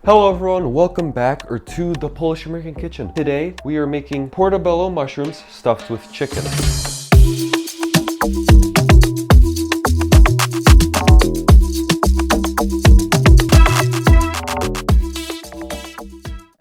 Hello everyone, welcome back to the Polish American kitchen. Today we are making portobello mushrooms stuffed with chicken.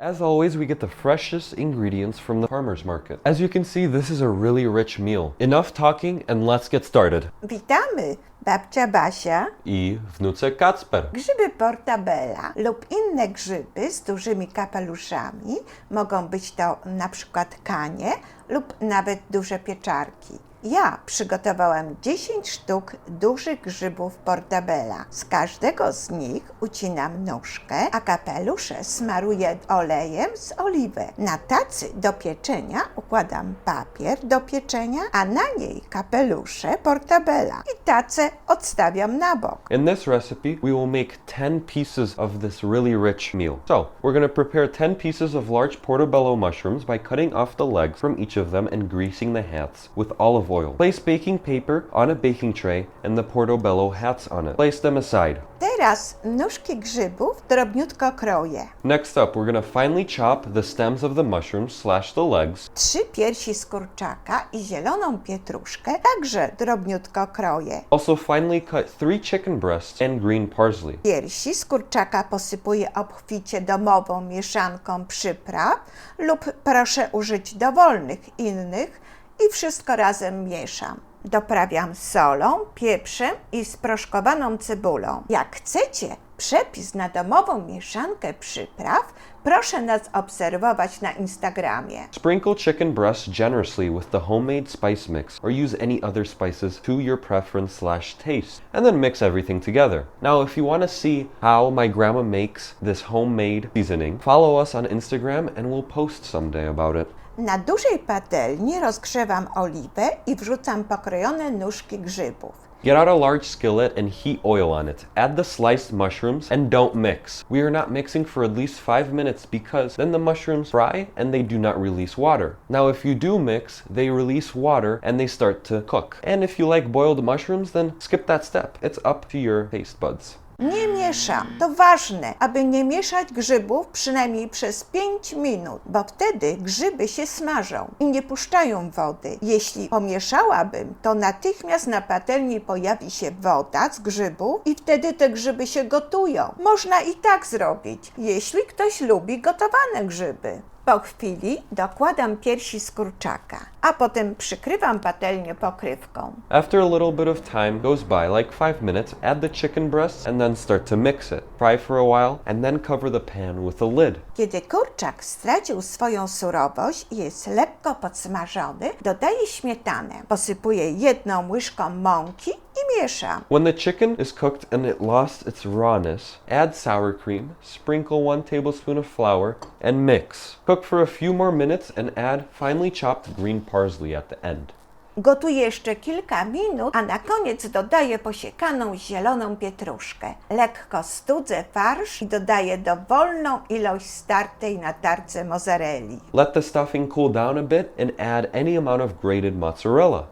As always, we get the freshest ingredients from the farmer's market. As you can see, this is a really rich meal. Enough talking and let's get started. Witamy! Babcia Basia, I wnuczek Kacper. grzyby portabella lub inne grzyby z dużymi kapeluszami, mogą być to na przykład kanie lub nawet duże pieczarki. Ja przygotowałam 10 sztuk dużych grzybów portabella. Z każdego z nich ucinam nóżkę, a kapelusze smaruję olejem z oliwek. Na tacy do pieczenia układam papier do pieczenia, a na niej kapelusze portabella i tacę odstawiam na bok. In this recipe, we will make 10 pieces of this really rich meal. So, we're going to prepare 10 pieces of large portobello mushrooms by cutting off the legs from each of them and greasing the hats with olive oil. Place baking paper on a baking tray and the portobello hats on it. Place them aside. Teraz nóżki grzybów drobniutko kroję. Next up, we're going to finely chop the stems of the mushrooms / the legs. 3 piersi z kurczaka i zieloną pietruszkę także drobniutko kroję. Also finely cut 3 chicken breasts and green parsley. Piersi z kurczaka posypuję obficie domową mieszanką przypraw lub proszę użyć dowolnych innych i wszystko razem mieszam. Doprawiam solą, pieprzem i sproszkowaną cebulą. Jak chcecie przepis na domową mieszankę przypraw, proszę nas obserwować na Instagramie. Sprinkle chicken breasts generously with the homemade spice mix or use any other spices to your preference / taste, and then mix everything together. Now, if you want to see how my grandma makes this homemade seasoning, follow us on Instagram and we'll post someday about it. Na dużej patelni rozgrzewam oliwę i wrzucam pokrojone nóżki grzybów. Get out a large skillet and heat oil on it. Add the sliced mushrooms and don't mix. We are not mixing for at least 5 minutes because then the mushrooms fry and they do not release water. Now if you do mix, they release water and they start to cook. And if you like boiled mushrooms, then skip that step. It's up to your taste buds. Nie mieszam. To ważne, aby nie mieszać grzybów przynajmniej przez 5 minut, bo wtedy grzyby się smażą i nie puszczają wody. Jeśli pomieszałabym, to natychmiast na patelni pojawi się woda z grzybów i wtedy te grzyby się gotują. Można i tak zrobić, jeśli ktoś lubi gotowane grzyby. Po chwili dokładam piersi z kurczaka, a potem przykrywam patelnię pokrywką. After a little bit of time goes by, like 5 minutes, add the chicken breasts and then start to mix it. Fry for a while and then cover the pan with a lid. Kiedy kurczak stracił swoją surowość i jest lekko podsmażony, dodaję śmietanę. Posypuję 1 łyżką mąki i mieszam. When the chicken is cooked and it lost its rawness, add sour cream, sprinkle 1 tablespoon of flour, and mix. Cook for a few more minutes and add finely chopped green parsley at the end. Gotuję jeszcze kilka minut, a na koniec dodaję posiekaną zieloną pietruszkę. Lekko studzę farsz i dodaję dowolną ilość startej na tarce mozzarelli. Let the stuffing cool down a bit and add any amount of grated mozzarella.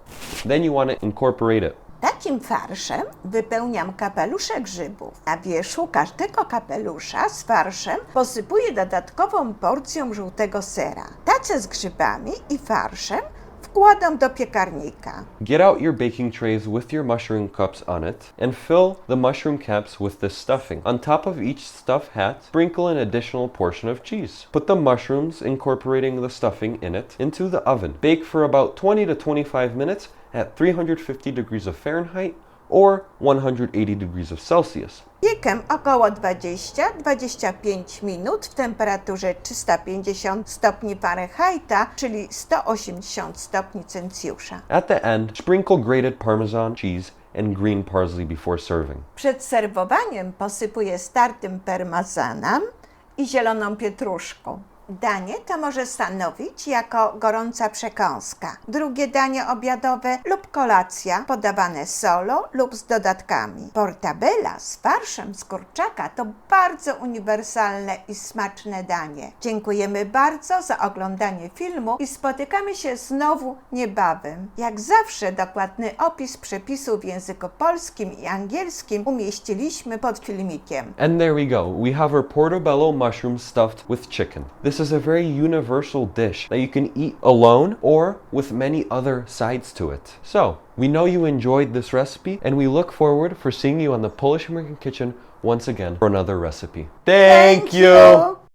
Then you want to incorporate it. Takim farszem wypełniam kapelusze grzybów. Na wierzchu każdego kapelusza z farszem posypuję dodatkową porcją żółtego sera. Tacę z grzybami i farszem wkładam do piekarnika. Get out your baking trays with your mushroom cups on it and fill the mushroom caps with this stuffing. On top of each stuffed hat, sprinkle an additional portion of cheese. Put the mushrooms, incorporating the stuffing in it, into the oven. Bake for about 20 to 25 minutes at 350 degrees of Fahrenheit or 180 degrees of Celsius. Piekę około 20-25 minut w temperaturze 350 stopni Fahrenheita, czyli 180 stopni Celsjusza. At the end, sprinkle grated parmesan cheese and green parsley before serving. Przed serwowaniem posypuję startym parmesanem i zieloną pietruszką. danie to może stanowić jako gorąca przekąska, drugie danie obiadowe lub kolacja podawane solo lub z dodatkami. Portabella z farszem z kurczaka to bardzo uniwersalne i smaczne danie. Dziękujemy bardzo za oglądanie filmu i spotykamy się znowu niebawem. Jak zawsze dokładny opis przepisów w języku polskim i angielskim umieściliśmy pod filmikiem. And there we go. We have our portobello mushrooms stuffed with chicken. This is a very universal dish that you can eat alone or with many other sides to it. So, we know you enjoyed this recipe and we look forward for seeing you on the Polish American Kitchen once again for another recipe. Thank you!